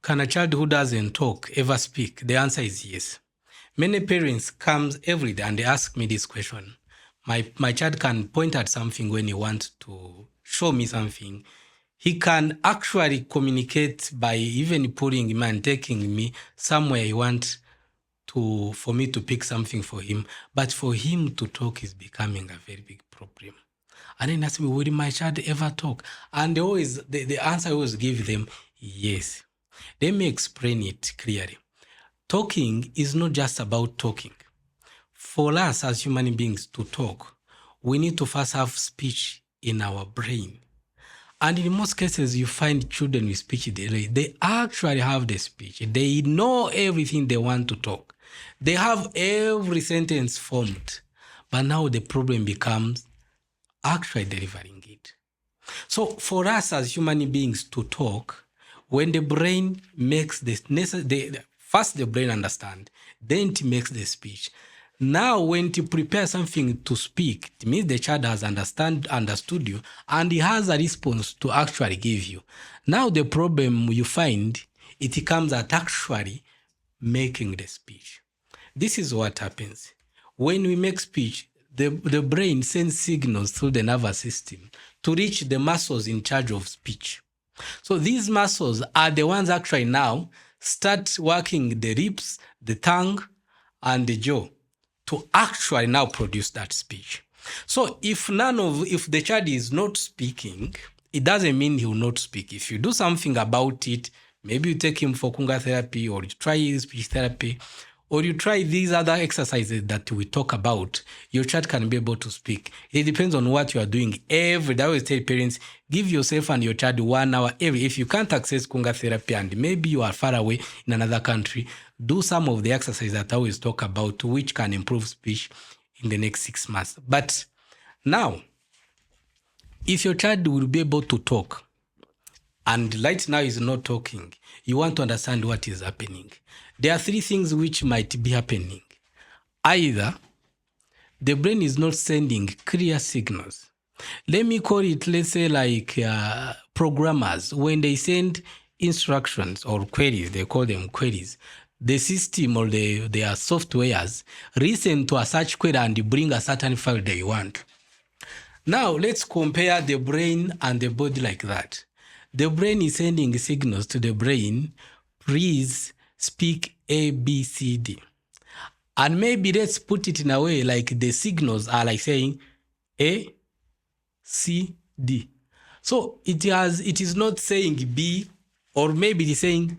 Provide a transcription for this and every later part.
Can a child who doesn't talk ever speak? The answer is yes. Many parents come every day and they ask me this question. My child can point at something when he wants to show me something. He can actually communicate by even putting him and taking me somewhere he wants for me to pick something for him. But for him to talk is becoming a very big problem. And then ask me, will my child ever talk? And the answer I always give them, yes. Let me explain it clearly. Talking is not just about talking. For us as human beings to talk, we need to first have speech in our brain. And in most cases, you find children with speech delay. They actually have the speech. They know everything they want to talk. They have every sentence formed. But now the problem becomes actually delivering it. So for us as human beings to talk, when the brain makes first the brain understands, then it makes the speech. Now, when you prepare something to speak, it means the child has understood you, and he has a response to actually give you. Now, the problem you find, it comes at actually making the speech. This is what happens. When we make speech, the brain sends signals through the nervous system to reach the muscles in charge of speech. So these muscles are the ones actually now start working the lips, the tongue, and the jaw to actually now produce that speech. So if the child is not speaking, it doesn't mean he will not speak. If you do something about it, maybe you take him for Kunga therapy, or you try speech therapy, or you try these other exercises that we talk about, your child can be able to speak. It depends on what you are doing every day. I always tell parents, give yourself and your child 1 hour every. If you can't access Kunga therapy and maybe you are far away in another country, do some of the exercises that I always talk about, which can improve speech in the next 6 months. But now, if your child will be able to talk, and right now is not talking, you want to understand what is happening. There are 3 things which might be happening. Either the brain is not sending clear signals. Let me call it, let's say, like programmers. When they send instructions or queries, they call them queries, the system or their softwares listen to a search query and bring a certain file they want. Now, let's compare the brain and the body like that. The brain is sending signals to the brain, please speak A, B, C, D. And maybe let's put it in a way like the signals are like saying A, C, D. So it is not saying B, or maybe it is saying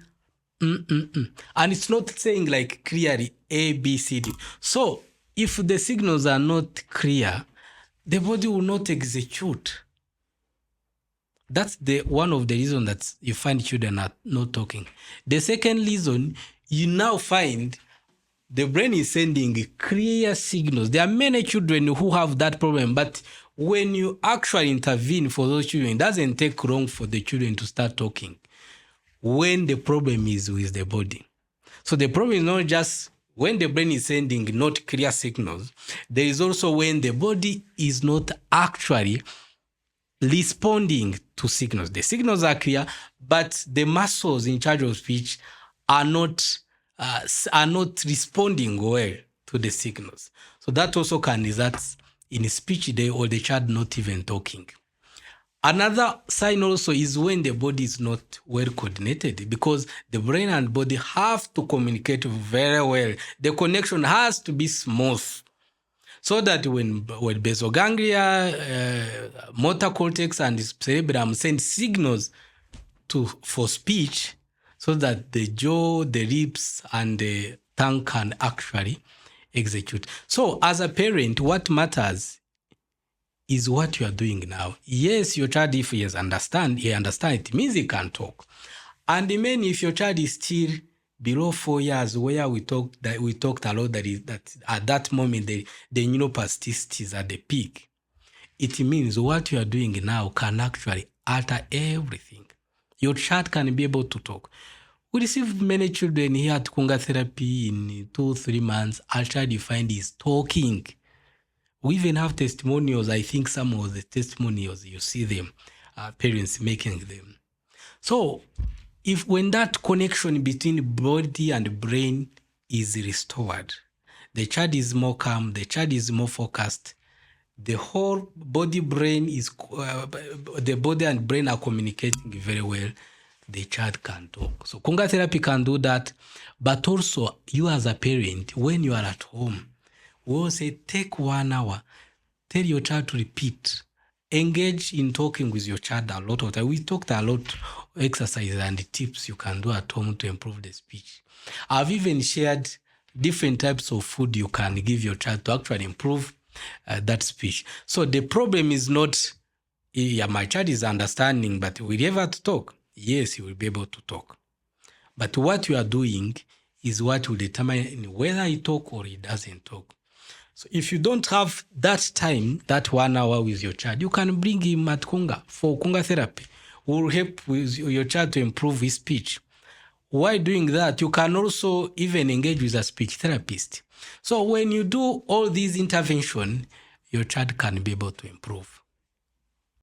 and it's not saying like clearly A, B, C, D. So if the signals are not clear, the body will not execute. That's one of the reasons that you find children are not talking. The second reason, you now find the brain is sending clear signals. There are many children who have that problem, but when you actually intervene for those children, it doesn't take long for the children to start talking when the problem is with the body. So the problem is not just when the brain is sending not clear signals, there is also when the body is not actually responding to signals. The signals are clear, but the muscles in charge of speech are not responding well to the signals. So that also can result in a speech delay or the child not even talking. Another sign also is when the body is not well coordinated, because the brain and body have to communicate very well. The connection has to be smooth, so that when basal ganglia, motor cortex, and cerebellum send signals for speech, so that the jaw, the lips, and the tongue can actually execute. So as a parent, what matters is what you are doing now. Yes, your child, if he understands, it means he can talk. And even if your child is still below 4 years, where we talked a lot that at that moment the neuroplasticity is at the peak, it means what you are doing now can actually alter everything. Your child can be able to talk. We receive many children here at Kunga Therapy in 2-3 months. Our child, you find, is talking. We even have testimonials. I think some of the testimonials, you see them, parents making them. So when that connection between body and brain is restored, the child is more calm, the child is more focused, the whole body brain is, the body and brain are communicating very well, the child can talk. So Kunga therapy can do that. But also, you as a parent, when you are at home, we will say, take 1 hour, tell your child to repeat, engage in talking with your child a lot of time. We talked a lot exercises and tips you can do at home to improve the speech. I've even shared different types of food you can give your child to actually improve that speech. So the problem is not, my child is understanding, but will he ever to talk? Yes, he will be able to talk. But what you are doing is what will determine whether he talk or he doesn't talk. So if you don't have that time, that 1 hour with your child, you can bring him at Kunga for Kunga therapy. Will help with your child to improve his speech. While doing that, you can also even engage with a speech therapist. So when you do all these interventions, your child can be able to improve.